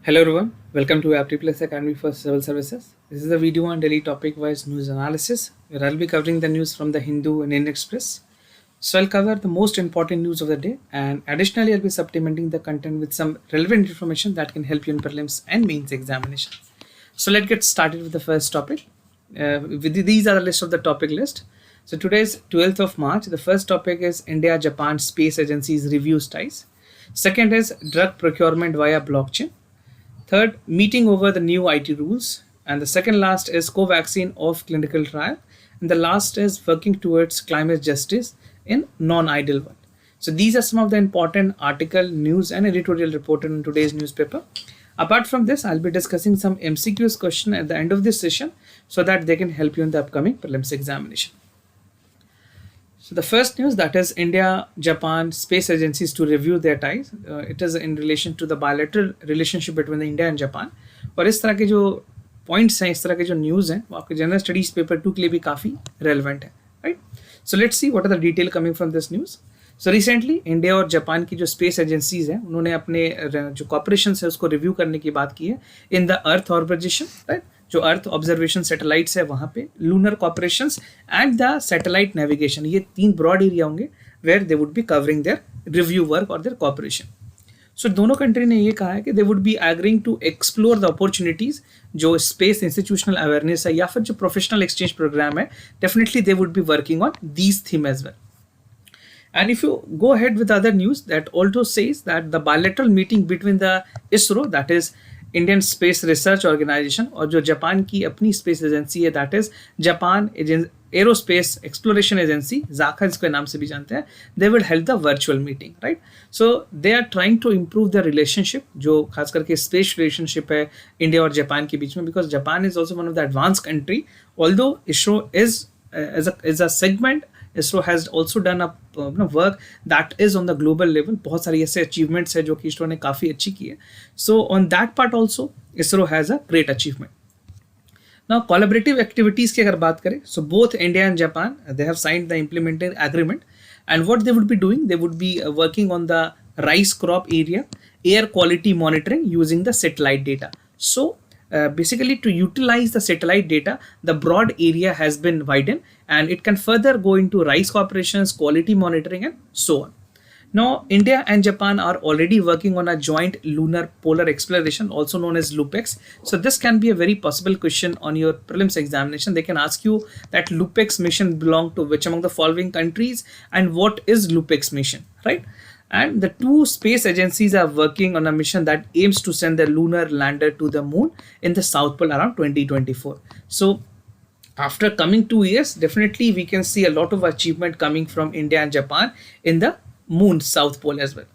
Hello everyone, welcome to Aptly Plus Academy for Civil Services. This is a video on daily topic-wise news analysis where I'll be covering the news from the Hindu and Indian Express. So I'll cover the most important news of the day, and additionally I'll be supplementing the content with some relevant information that can help you in prelims and mains examination. So let's get started with the first topic. These are the list of the topic list. So today's 12th of March. The first topic is India-Japan Space Agency's review ties. Second is drug procurement via blockchain. Third, meeting over the new IT rules. And the second last is Covaxin of clinical trial. And the last is working towards climate justice in non-ideal world. So these are some of the important article, news and editorial reported in today's newspaper. Apart from this, I'll be discussing some MCQs question at the end of this session so that they can help you in the upcoming prelims examination. So the first news, that is India-Japan space agencies to review their ties. It is in relation to the bilateral relationship between India and Japan. और इस तरह के जो points हैं, इस तरह के जो न्यूज़ हैं, वो आपके जनरल स्टडीज पेपर 2 के लिए भी काफ़ी रेलिवेंट है, right? So let's see what are the detail coming from this news. So recently India और जापान की जो स्पेस एजेंसीज हैं, उन्होंने अपने जो कॉपरेशन है उसको रिव्यू करने की बात की है इन द अर्थ ऑर्बिटेशन, राइट? जो अर्थ ऑब्जर्वेशन सैटेलाइट्स है वहाँ पे, lunar cooperations and the satellite navigation, ये 3 ब्रॉड एरिया होंगे where they would be covering their review work और देयर कॉपरेशन. सो दोनों कंट्री ने ये कहा है कि they would be agreeing to explore the opportunities जो स्पेस इंस्टीट्यूशनल अवेयरनेस है या फिर जो प्रोफेशनल एक्सचेंज प्रोग्राम है, definitely they would be working on these theme as well. And if you go ahead with other news, that also says that the bilateral meeting between the ISRO, that is Indian Space Research Organization, और जो Japan की अपनी space agency है, that is Japan Aerospace Exploration Agency, JAXA इसके नाम से भी जानते हैं, they will held the virtual meeting, right? So they are trying to improve their relationship, जो खास करके space relationship है इंडिया और जापान के बीच में, because Japan is also one of the advanced country, although ISRO is as a segment. ISRO has also done a work that is on the global level. बहुत सारी ऐसे achievements है जो कि ISRO ने काफ़ी अच्छी की है. So on that part also ISRO has a great achievement. Now collaborative activities की अगर बात करें, so both India and Japan they have signed the implementing agreement, and what they would be doing, they would be working on the rice crop area air quality monitoring using the satellite data. So basically to utilize the satellite data, the broad area has been widened and it can further go into rice operations, quality monitoring and so on. Now India and Japan are already working on a joint lunar polar exploration, also known as LUPEX. So this can be a very possible question on your prelims examination. They can ask you that LUPEX mission belong to which among the following countries and what is LUPEX mission, right? And the 2 space agencies are working on a mission that aims to send the lunar lander to the moon in the South Pole around 2024. So after coming 2 years, definitely we can see a lot of achievement coming from India and Japan in the moon South Pole as well.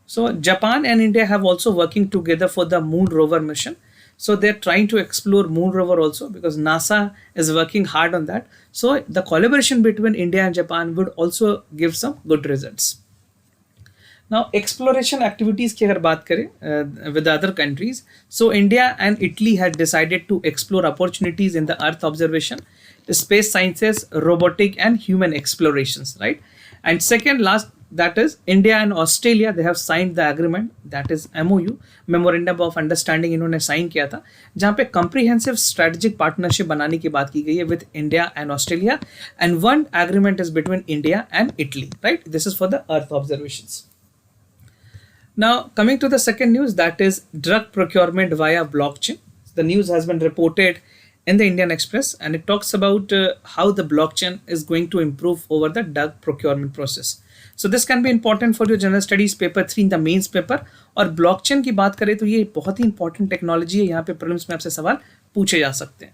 So Japan and India have also working together for the moon rover mission. So they're trying to explore moon rover also because NASA is working hard on that. So the collaboration between India and Japan would also give some good results. Now exploration activities की अगर बात करें with other countries, so India and Italy had decided to explore opportunities in the Earth observation, space sciences, robotic and human explorations, right? And second last, that is India and Australia, they have signed the agreement, that is MOU, Memorandum of Understanding, इन्होंने sign किया था जहाँ पे comprehensive strategic partnership बनाने की बात की गई है with India and Australia, and one agreement is between India and Italy, right? This is for the Earth observations. Now coming to the second news, that is drug procurement via blockchain. The news has been reported in the Indian Express and it talks about how the blockchain is going to improve over the drug procurement process. So this can be important for your general studies paper 3 in the mains paper. और blockchain की बात करें तो ये बहुत ही important technology है, यहाँ पे prelims में आपसे सवाल पूछे जा सकते हैं.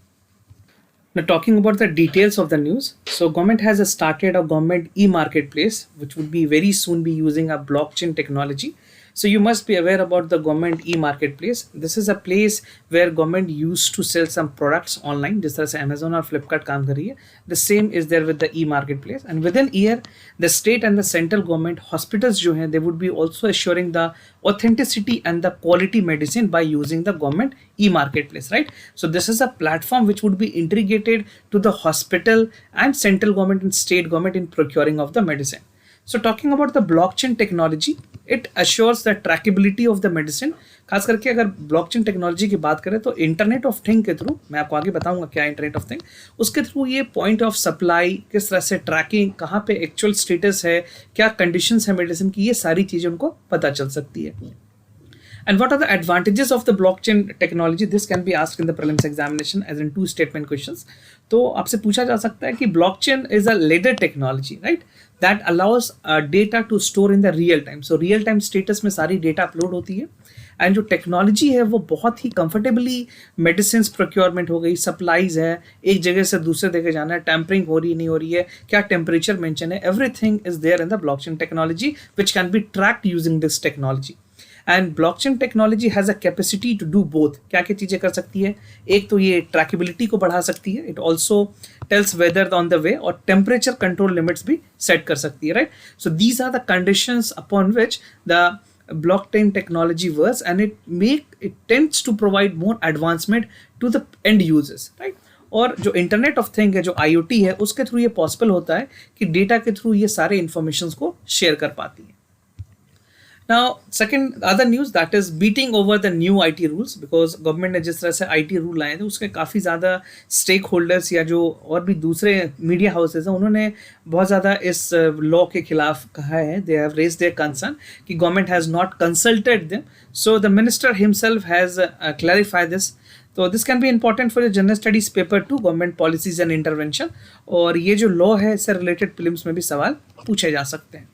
Now talking about the details of the news, so government has started a government e-marketplace which would be very soon be using a blockchain technology. So you must be aware about the government e-marketplace. This is a place where government used to sell some products online, जिस तरह से Amazon और Flipkart काम कर रही है. The same is there with the e-marketplace. And within year, the state and the central government hospitals जो हैं, they would be also assuring the authenticity and the quality medicine by using the government e-marketplace, right? So this is a platform which would be integrated to the hospital and central government and state government in procuring of the medicine. So talking about the blockchain technology, it assures the trackability of the medicine. खास करके अगर blockchain technology की बात करें तो internet of thing के through, मैं आपको आगे बताऊंगा क्या इंटरनेट ऑफ थिंग, उसके थ्रू ये पॉइंट ऑफ सप्लाई, किस तरह से ट्रैकिंग, कहाँ पे एक्चुअल स्टेटस है, क्या कंडीशंस है मेडिसिन की, ये सारी चीज़ें उनको पता चल सकती है. And what are the advantages of the blockchain technology? This can be asked in the prelims examination as in 2 statement questions. तो आपसे पूछा जा सकता है कि blockchain is a ladder technology, right? That allows data to store in the real time. So real time status में सारी data upload होती है. एंड जो टेक्नोलॉजी है वो बहुत ही कंफर्टेबली मेडिसिन प्रोक्योरमेंट हो गई, सप्लाईज है, एक जगह से दूसरे जगह जाना है, टैंपरिंग हो रही नहीं हो रही है, क्या टेम्परेचर मेंशन है, everything is there in the blockchain technology which can be tracked using this technology. And blockchain technology has a capacity to do both. क्या क्या चीज़ें कर सकती है? एक तो ये ट्रैकेबिलिटी को बढ़ा सकती है, it also tells weather on the way, और टेम्परेचर कंट्रोल लिमिट्स भी सेट कर सकती है, right. So these are the conditions upon which the blockchain technology works, and it tends to provide more advancement to the end users, right. और जो internet of thing है, जो IoT है, उसके थ्रू ये पॉसिबल होता है कि डेटा के थ्रू ये सारे इंफॉर्मेशन को शेयर कर पाती है. Now, second other news that is beating over the new IT rules, because government ने जिस तरह से IT रूल लाए थे उसके काफ़ी ज़्यादा स्टेक होल्डर्स या जो और भी दूसरे मीडिया हाउसेज हैं उन्होंने बहुत ज़्यादा इस लॉ के खिलाफ कहा है. They have raise their concern कि government has not consulted them. So the minister himself has clarified this. तो this can be important for general studies paper 2 government policies and intervention. और ये जो लॉ है इससे रिलेटेड फिल्म्स में भी सवाल पूछे जा सकते हैं.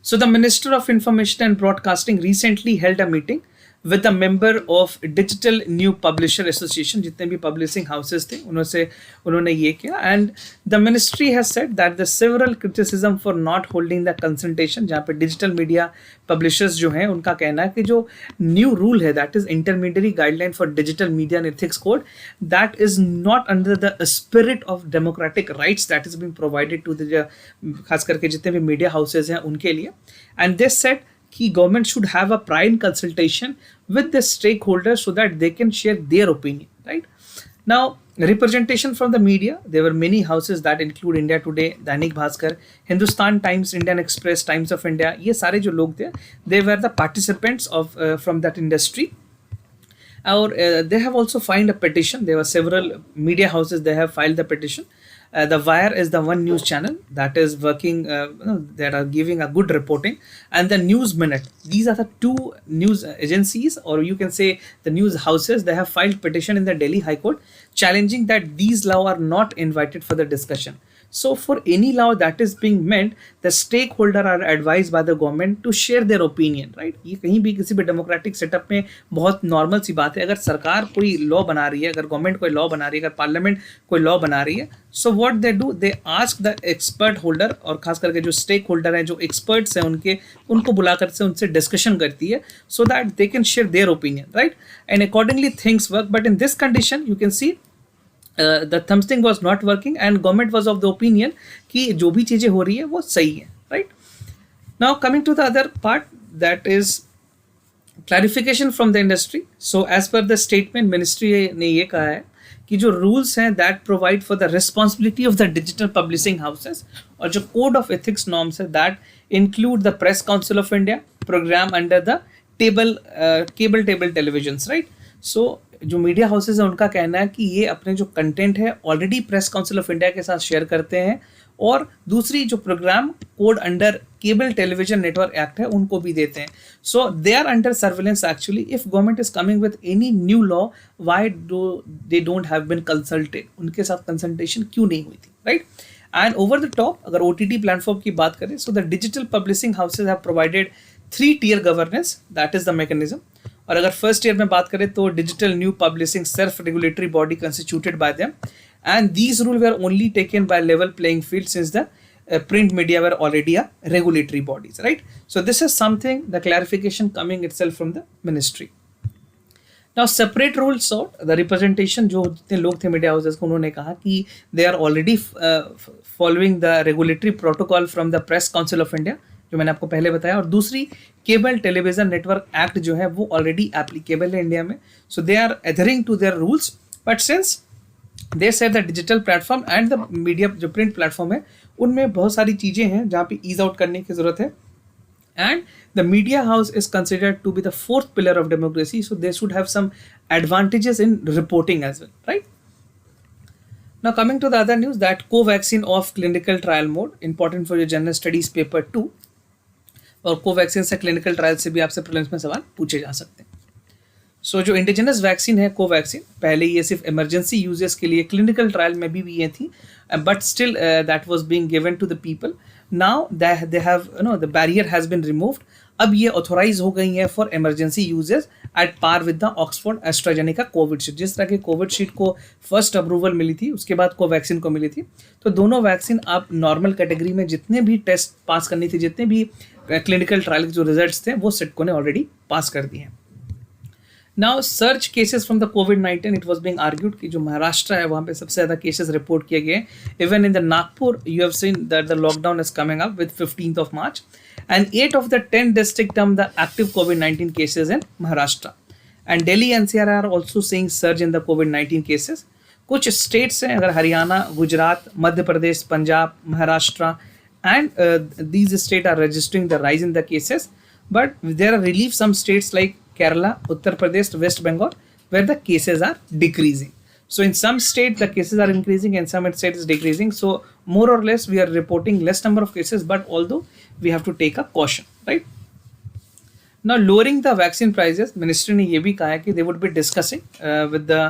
So the Minister of Information and Broadcasting recently held a meeting with a member of Digital New Publisher Association. जितने भी publishing houses थे उन्होंने ये किया. And the ministry has said that the several criticism for not holding the consultation, जहाँ पे digital media publishers जो हैं उनका कहना है कि जो new rule है, that is intermediary guideline for digital media and ethics code, that is not under the spirit of democratic rights that is being provided to the खास करके जितने भी media houses हैं उनके लिए. And they said कि government should have a prior consultation with the stakeholders so that they can share their opinion, right. Now, representation from the media, there were many houses that include India Today, Dainik Bhaskar, Hindustan Times, Indian Express, Times of India. ये सारे जो लोग थे, they were the participants of from that industry. Or they have also filed a petition. There were several media houses, they have filed the petition. The Wire is the one news channel that is working, that are giving a good reporting, and the News Minute. These are the 2 news agencies, or you can say the news houses. They have filed petition in the Delhi High Court challenging that these laws are not invited for the discussion. So for any law that is being meant, the stakeholder are advised by the government to share their opinion, right. ये कहीं भी किसी भी democratic setup में बहुत normal सी बात है. अगर सरकार कोई लॉ बना रही है, अगर गवर्नमेंट कोई लॉ बना रही है, अगर पार्लियामेंट कोई लॉ बना रही है, so what they do, they ask the expert holder, और खास करके जो स्टेक होल्डर हैं, जो एक्सपर्ट्स हैं, उनको बुलाकर से उनसे डिस्कशन करती है, so that they can share their opinion, right. And accordingly things work. But in this condition you can see the thumbsting was not working and government was of the opinion कि जो भी चीज़ें हो रही है वो सही है, right. Now coming to the other part, that is clarification from the industry. So as per the statement, ministry ने ये कहा है कि जो rules हैं that provide for the responsibility of the digital publishing houses, और जो code of ethics norms है that include the Press Council of India program under the cable televisions, right. So जो मीडिया हाउसेज हैं उनका कहना है कि ये अपने जो कंटेंट है already press council of India के साथ शेयर करते हैं, और दूसरी जो programme code under cable television network act है उनको भी देते हैं. So they are under surveillance actually. If government is coming with any new law, why they don't have been consulted, उनके साथ कंसल्टेशन क्यों नहीं हुई थी, right. And over the top अगर OTT प्लेटफॉर्म की बात करें, so the digital publishing houses have provided 3-tier governance, that is the mechanism. और अगर फर्स्ट ईयर में बात करें तो digital new publishing self regulatory body constituted bye them, and these rule were only taken by level playing field since the print media were already a regulatory bodies, right. So this is something, the clarification coming itself from the ministry. Now separate rules out, the representation जो जितने लोग थे media houses को, उन्होंने कहा कि they are already following the regulatory protocol from the Press Council of India, जो मैंने आपको पहले बताया, और दूसरी केबल टेलीविजन नेटवर्क एक्ट जो है वो ऑलरेडी एप्लीकेबल है इंडिया में. So they are adhering to their rules, but since they said the digital platform and the media जो प्रिंट प्लेटफॉर्म है उनमें बहुत सारी चीज़ें हैं जहाँ पे ईज आउट करने की ज़रूरत है. And the media house is considered to be the fourth pillar of democracy, so they should have some advantages in reporting as well, right? Now coming to the other news, that co-vaccine of clinical trial mode, important for your general studies paper 2. और Covaxin से clinical trial से भी आपसे prelims में सवाल पूछे जा सकते हैं. सो जो इंडिजिनस वैक्सीन है कोवैक्सीन, पहले ये सिर्फ इमरजेंसी यूजेस के लिए क्लिनिकल ट्रायल में भी ये थी, but still that was being given to the people. Now they have the barrier has been removed. अब ये ऑथोराइज हो गई है for emergency uses at par with the Oxford AstraZeneca Covishield. जिस तरह के कोविड शीट को first approval मिली थी, उसके बाद कोवैक्सीन को मिली थी, तो दोनों वैक्सीन आप नॉर्मल कैटेगरी में जितने भी टेस्ट पास करनी थी, जितने भी क्लिनिकल ट्रायल के जो रिजल्ट्स थे, वो सिटको ने ऑलरेडी पास कर दिए हैं. Now search cases from the covid, it was being argued कि जो महाराष्ट्र है वहाँ पे सबसे ज़्यादा केसेस रिपोर्ट किए गए. Even in the Nagpur you have seen that the lockdown is coming up with 15th of March, and 8 of the 10 district term the active COVID-19 cases in Maharashtra, and Delhi NCR are also seeing surge in the COVID-19 cases. कुछ states हैं, अगर Haryana, Gujarat, Madhya Pradesh, Punjab, Maharashtra, and these states are registering the rise in the cases, but there are relief some states like Kerala, Uttar Pradesh, West Bengal, where the cases are decreasing. So in some states the cases are increasing and some states is decreasing. So more or less we are reporting less number of cases, but although we have to take a caution, right? Now lowering the vaccine prices, ministry ने ये भी कहा है कि they would be discussing with the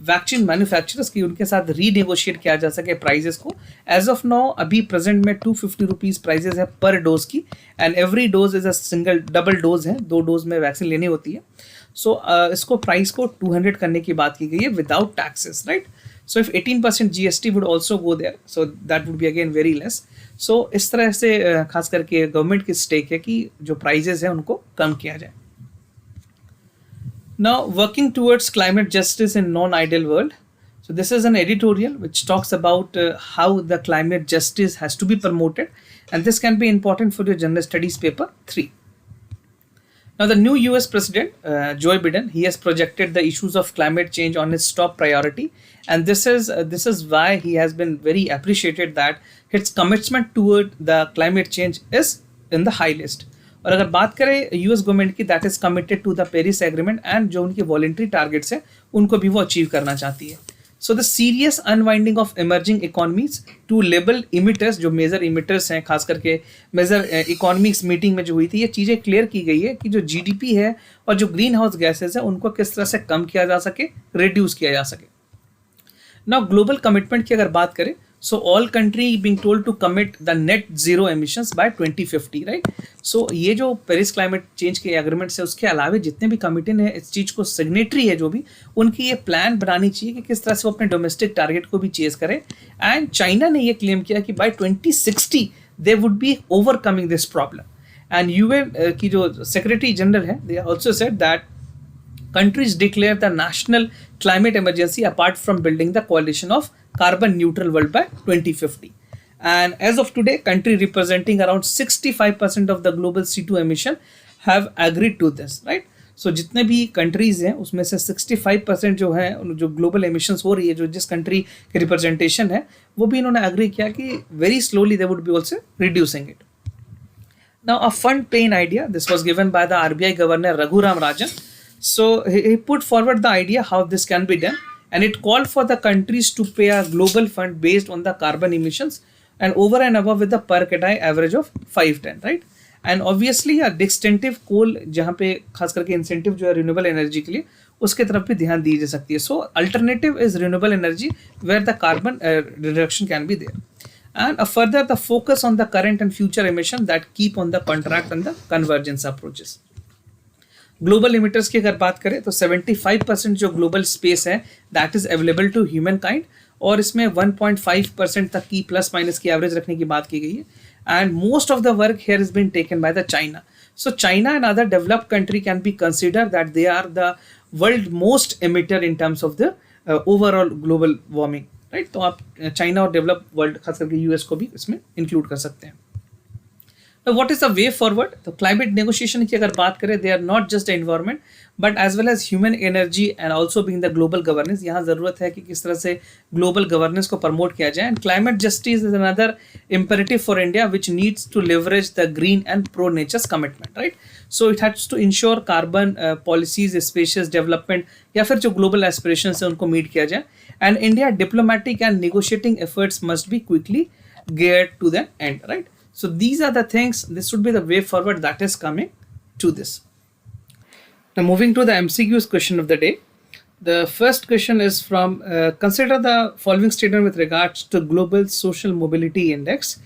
vaccine manufacturers की, उनके साथ renegotiate किया जा सके प्राइजेस को. एज ऑफ नाउ अभी प्रेजेंट में 250 रुपीज़ प्राइजेस है पर डोज की, and every dose is a single double dose है, 2 डोज में वैक्सीन लेनी होती है. सो इसको प्राइस को 200 करने की बात की गई है without taxes, right? So if 18% GST would also go there, so that would be again very less. So इस तरह से खास करके गवर्नमेंट की स्टेक है कि जो प्राइजेस है उनको कम किया जाए. Now, working towards climate justice in non-ideal world. So this is an editorial which talks about how the climate justice has to be promoted, and this can be important for your general studies paper 3. Now, the new US President, Joe Biden, he has projected the issues of climate change on his top priority, and this is why he has been very appreciated that his commitment toward the climate change is in the high list. और अगर बात करें US government की, that is committed to the Paris agreement, and जो उनकी voluntary targets है उनको भी वो अचीव करना चाहती है. So the serious unwinding of emerging economies to label emitters, जो मेजर इमिटर्स हैं, खास करके मेजर इकोनॉमिक्स मीटिंग में जो हुई थी, ये चीज़ें क्लियर की गई है कि जो जीडीपी है और जो ग्रीन हाउस गैसेज है उनको किस तरह से कम किया जा सके, रिड्यूस किया जा सके. नाउ ग्लोबल कमिटमेंट की अगर बात करें, so all country being told to commit the net zero emissions by 2050, right? so ये जो पेरिस क्लाइमेट चेंज के एग्रीमेंट है, उसके अलावा जितने भी कमिटी ने इस चीज़ को सिग्नेटरी है जो भी, उनकी ये प्लान बनानी चाहिए कि किस तरह से वो अपने डोमेस्टिक टारगेट को भी चेज करें. एंड चाइना ने ये क्लेम किया कि by 2060 they would be overcoming this problem. And UN की जो सेक्रेटरी जनरल है, they also said that countries declare the national climate emergency apart from building the coalition of carbon neutral world by 2050. And as of today, country representing around 65% of the global CO2 emission have agreed to this, right? So जितने भी countries हैं उसमें से 65% जो है, जो global emissions हो रही है, जो जिस कंट्री की रिप्रेजेंटेशन है, वो भी इन्होंने एग्री किया कि very slowly they would B also reducing it. Now a fund plain idea, this was given by the RBI governor Raghuram Rajan. So he put forward the idea how this can be done, and it called for the countries to pay a global fund based on the carbon emissions and over and above with the per capita average of 510, right? And obviously a distinctive coal, जहाँ पे खास करके incentive जो है renewable energy के लिए, उसके तरफ भी ध्यान दी जा सकती है. So alternative is renewable energy where the carbon reduction can be there. And further the focus on the current and future emission that keep on the contract and the convergence approaches. Global emitters की अगर बात करें तो 75% जो global space है that is available to humankind, और इसमें 1.5% तक की प्लस माइनस की एवरेज रखने की बात की गई है. And most of the work here is been taken by the China. So China and other developed country can be consider that they are the world most emitter in terms of the overall global warming, right? तो आप China और develop world खास करके US को भी इसमें include कर सकते हैं. what is the way forward? तो climate negotiation की अगर बात करें, they are not just the environment but as well as human energy and also being the global governance. यहाँ ज़रूरत है कि किस तरह से global governance को promote किया जाए. And climate justice is another imperative for India which needs to leverage the green and pro nature's commitment, right? So it has to ensure carbon policies, spacious development या फिर जो global aspirations है उनको meet किया जाए. And India diplomatic and negotiating efforts must be quickly geared to the end, right? So these are the things, this would be the way forward that is coming to this. Now moving to the MCQs question of the day. The first question is from consider the following statement with regards to Global Social Mobility Index.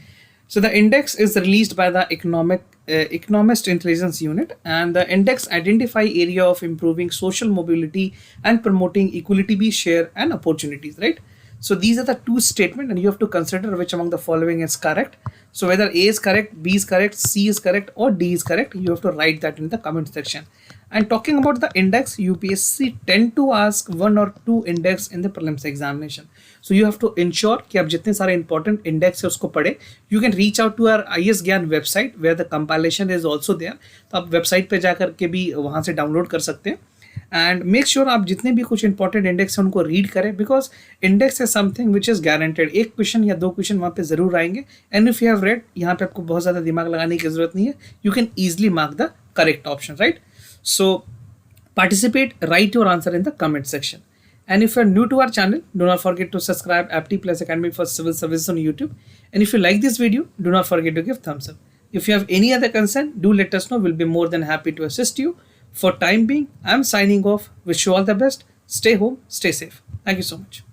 So the index is released by the Economist Intelligence Unit, and the index identify area of improving social mobility and promoting equality, share and opportunities, right? So these are the two statements and you have to consider which among the following is correct. So whether A is correct, B is correct, C is correct or D is correct, you have to write that in the comment section. And talking about the index, UPSC tend to ask one or two index in the prelims examination. So you have to ensure कि आप जितने सारे important index है उसको पढ़े. You can reach out to our IS Gyan website where the compilation is also there. तो आप website पे जाकर के भी वहाँ से download कर सकते हैं. एंड मेक श्योर आप जितने भी कुछ इंपॉर्टेंट इंडेक्स हैं उनको रीड करें because index is something which is guaranteed. एक क्वेश्चन या दो क्वेश्चन वहाँ पे जरूर आएंगे and if you have read, यहाँ पे आपको बहुत ज़्यादा दिमाग लगाने की जरूरत नहीं है. You can easily mark the correct option, right? So participate, write your answer in the comment section. And if you're new to our channel, do not forget to subscribe Apti Plus Academy for Civil Services on YouTube. And if you like this video, do not forget to give thumbs up. If you have any other concern, do let us know. We'll be more than happy to assist you. For time being, I'm signing off. Wish you all the best. Stay home, stay safe. Thank you so much.